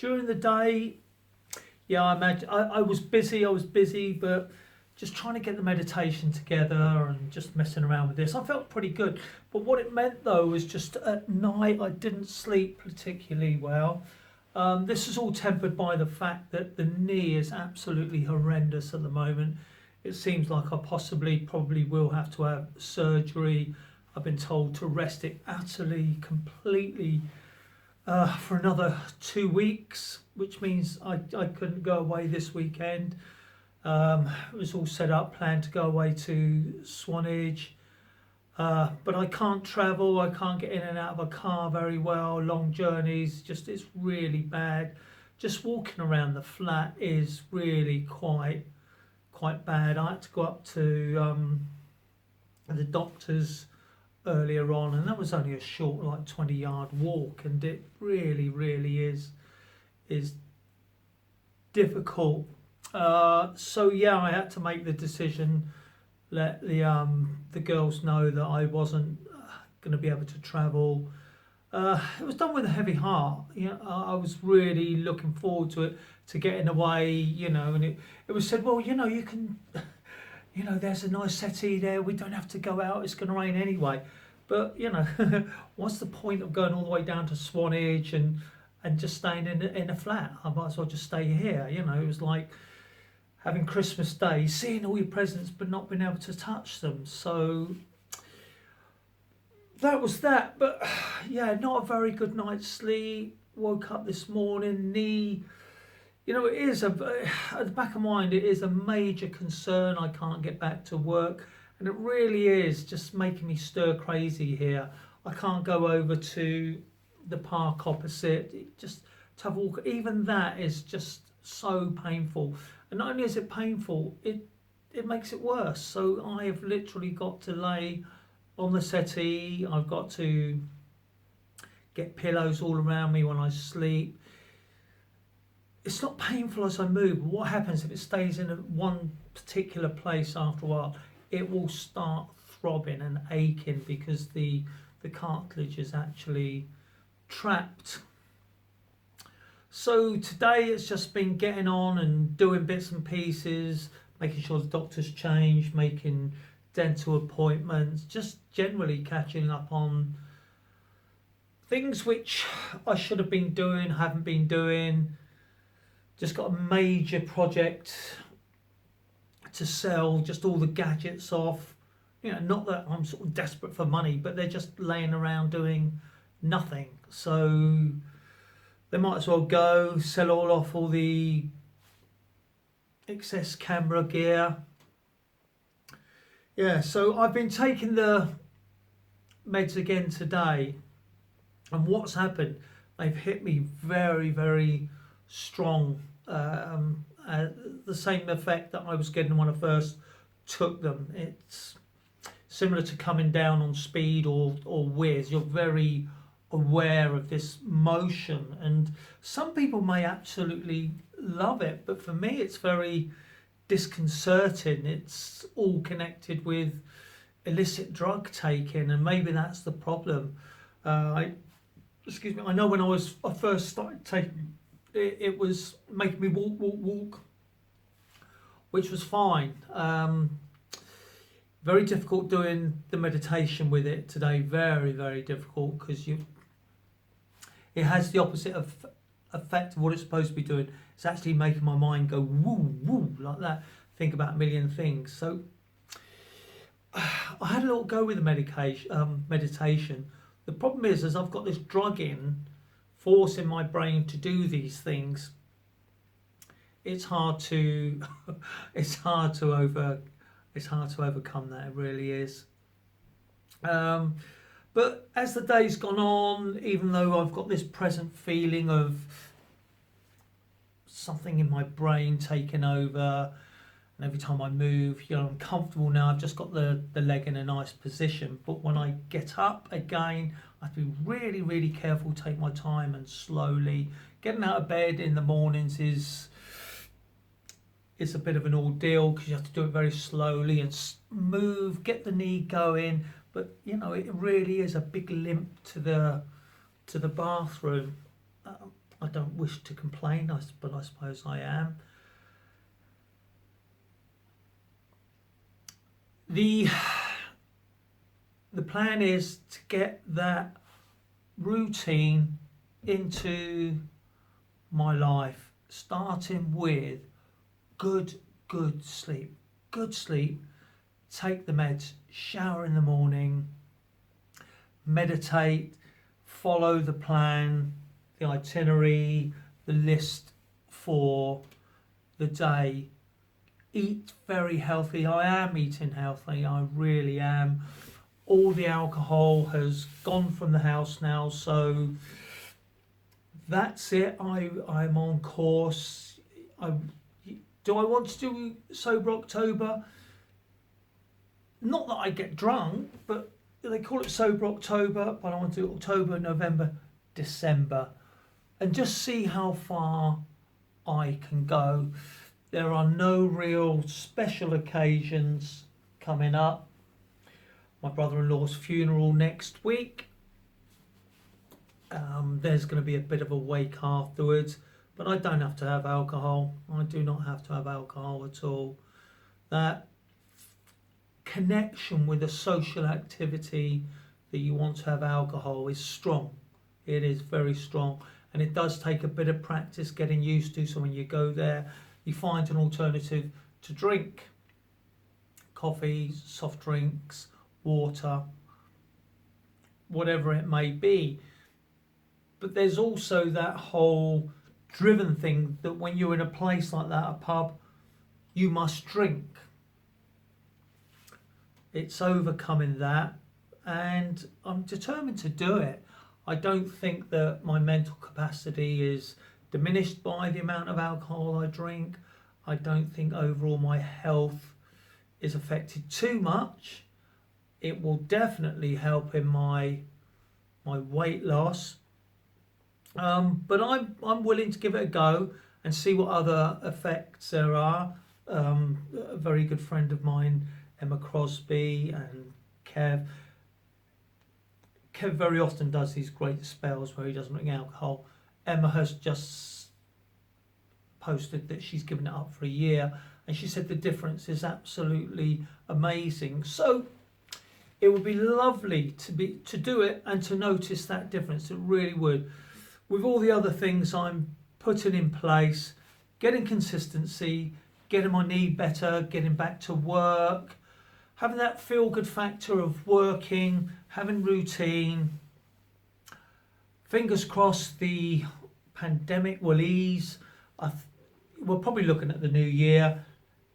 During the day, yeah, I imagine I was busy. I was busy, but just trying to get the meditation together and just messing around with this. I felt pretty good. But what it meant though was just at night I didn't sleep particularly well. This is all tempered by the fact that the knee is absolutely horrendous at the moment. It seems like I probably will have to have surgery. I've been told to rest it utterly, completely for another 2 weeks, which means I couldn't go away this weekend. It was all set up, planned to go away to Swanage, but I can't travel. I can't get in and out of a car very well. Long journeys, just it's really bad. Just walking around the flat is really quite bad. I had to go up to the doctor's earlier on, and that was only a short, like 20-yard walk, and it really is difficult. So yeah, I had to make the decision, let the girls know that I wasn't going to be able to travel. It was done with a heavy heart. I was really looking forward to it, to getting away. And it was said, well, you can, there's a nice settee there. We don't have to go out. It's going to rain anyway. But what's the point of going all the way down to Swanage and just staying in a flat? I might as well just stay here. It was like having Christmas Day, seeing all your presents but not being able to touch them. So that was that. But yeah, not a very good night's sleep. Woke up this morning, knee. It is at the back of my mind, it is a major concern. I can't get back to work, and it really is just making me stir crazy here. I can't go over to the park opposite. Just to have a walk, even that is just so painful. And not only is it painful, it makes it worse. So I have literally got to lay on the settee. I've got to get pillows all around me when I sleep. It's not painful as I move, but what happens if it stays in one particular place after a while? It will start throbbing and aching because the cartilage is actually trapped. So today it's just been getting on and doing bits and pieces, making sure the doctor's changed, making dental appointments, just generally catching up on things which I should have been doing, haven't been doing. Just got a major project to sell, just all the gadgets off. Not that I'm sort of desperate for money, but they're just laying around doing nothing. So they might as well go, sell all the excess camera gear. Yeah, so I've been taking the meds again today, and what's happened, they've hit me very strong. The same effect that I was getting when I first took them. It's similar to coming down on speed or whiz. You're very aware of this motion, and some people may absolutely love it, but for me it's very disconcerting. It's all connected with illicit drug taking, and maybe that's the problem. I know when I first started taking it was making me walk, which was fine. Very difficult doing the meditation with it today. Very difficult, because it has the opposite of effect of what it's supposed to be doing. It's actually making my mind go woo like that, think about a million things. So I had a little go with the meditation. The problem is, as I've got this drug in, forcing my brain to do these things, it's hard to overcome that. It really is. But as the day's gone on, even though I've got this present feeling of something in my brain taking over, and every time I move, I'm comfortable now. I've just got the leg in a nice position. But when I get up again, I have to be really careful, take my time and slowly. Getting out of bed in the mornings is a bit of an ordeal, because you have to do it very slowly and move, get the knee going. But it really is a big limp to the bathroom. I don't wish to complain, but I suppose I am. The plan is to get that routine into my life, starting with good sleep. Good sleep, take the meds, shower in the morning, meditate, follow the plan, the itinerary, the list for the day. Eat very healthy. I am eating healthy, I really am. All the alcohol has gone from the house now, so that's it. I'm on course. Do I want to do Sober October? Not that I get drunk, but they call it Sober October, but I want to do October, November, December, and just see how far I can go. There are no real special occasions coming up. My brother-in-law's funeral next week. There's going to be a bit of a wake afterwards, but I don't have to have alcohol. I do not have to have alcohol at all. That connection with a social activity that you want to have alcohol is strong. It is very strong, and it does take a bit of practice getting used to. So when you go there, you find an alternative to drink. Coffee, soft drinks, water, whatever it may be. But there's also that whole driven thing that when you're in a place like that, a pub, you must drink. It's overcoming that, and I'm determined to do it. I don't think that my mental capacity is diminished by the amount of alcohol I drink. I don't think overall my health is affected too much. It will definitely help in my weight loss. But I'm willing to give it a go and see what other effects there are. A very good friend of mine, Emma Crosby, and Kev very often does these great spells where he doesn't drink alcohol. Emma has just posted that she's given it up for a year, and she said the difference is absolutely amazing. So it would be lovely to do it and to notice that difference. It really would. With all the other things I'm putting in place, getting consistency, getting my knee better, getting back to work, having that feel-good factor of working, having routine. Fingers crossed the pandemic will ease. We're probably looking at the new year,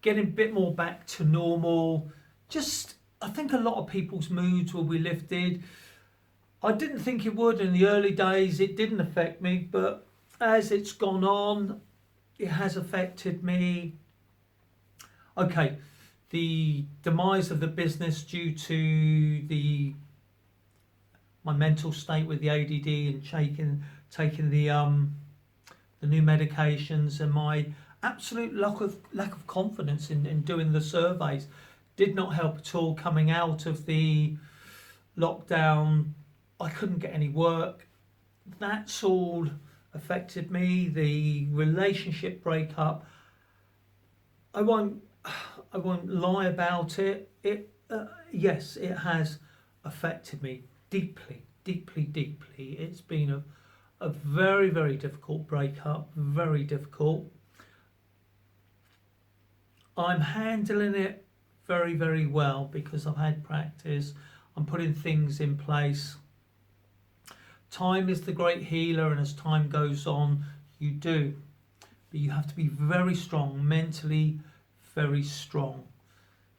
getting a bit more back to normal. I think a lot of people's moods will be lifted. I didn't think it would in the early days. It didn't affect me, but as it's gone on, it has affected me. Okay, the demise of the business due to my mental state with the ADD and taking the new medications, and my absolute lack of confidence in doing the surveys did not help at all. Coming out of the lockdown, I couldn't get any work. That's all affected me. The relationship breakup, I won't lie about it. Yes, it has affected me deeply. It's been a very, very difficult breakup, very difficult. I'm handling it very, very well because I've had practice. I'm putting things in place. Time is the great healer, and as time goes on, you do. But you have to be very strong, mentally very strong.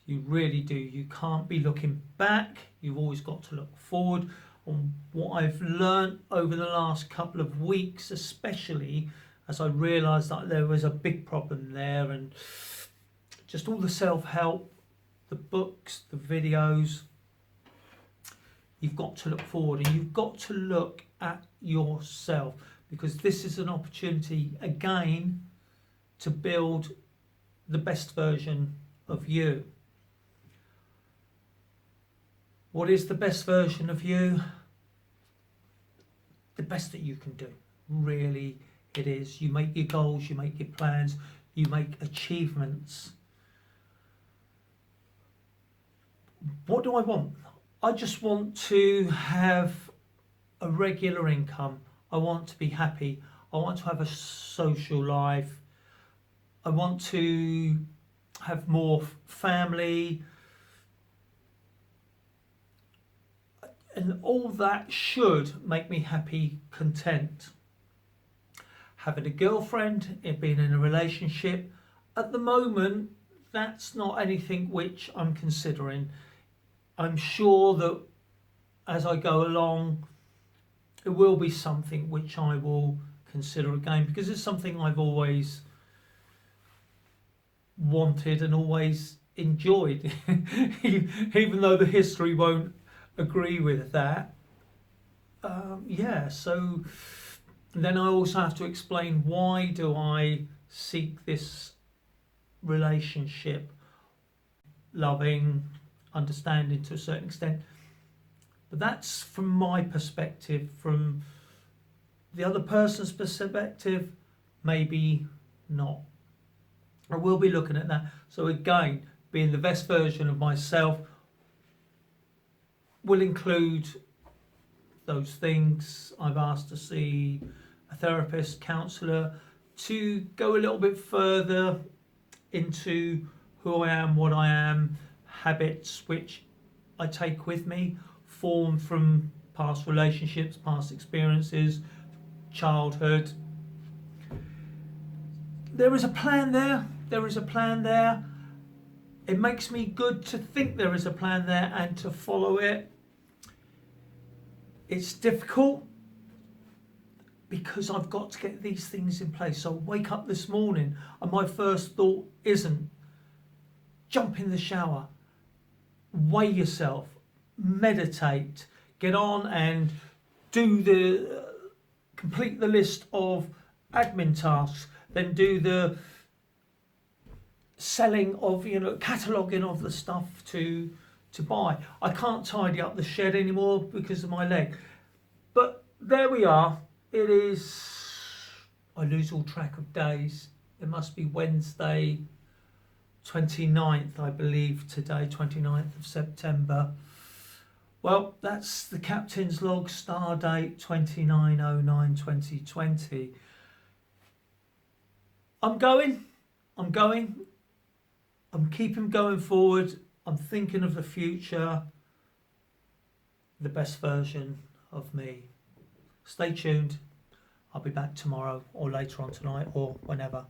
You really do. You can't be looking back. You've always got to look forward. And what I've learned over the last couple of weeks, especially as I realised that there was a big problem there, and just all the self-help, the books, the videos, you've got to look forward, and you've got to look at yourself, because this is an opportunity again to build the best version of you. What is the best version of you? The best that you can do. Really, It is. You make your goals, you make your plans, you make achievements. What do I want? I just want to have a regular income. I want to be happy. I want to have a social life. I want to have more family. And all that should make me happy, content. Having a girlfriend, being in a relationship, at the moment, that's not anything which I'm considering. I'm sure that as I go along, it will be something which I will consider again, because it's something I've always wanted and always enjoyed, even though the history won't agree with that. So then I also have to explain, why do I seek this relationship, loving, understanding to a certain extent. But that's from my perspective. From the other person's perspective, maybe not. I will be looking at that. So again, being the best version of myself will include those things. I've asked to see a therapist, counsellor, to go a little bit further into who I am, what I am, habits which I take with me, formed from past relationships, past experiences, childhood. There is a plan there. There is a plan there. It makes me good to think there is a plan there and to follow it. It's difficult because I've got to get these things in place. So I wake up this morning and my first thought isn't jump in the shower, weigh yourself, meditate, get on and complete the list of admin tasks, then do the selling of, cataloguing of the stuff to buy. I can't tidy up the shed anymore because of my leg. But there we are. It is, I lose all track of days. It must be Wednesday 29th, I believe today, 29th of September. Well, that's the captain's log, star date 29/09/2020. I'm going. I'm keeping going forward. I'm thinking of the future, the best version of me. Stay tuned. I'll be back tomorrow or later on tonight or whenever.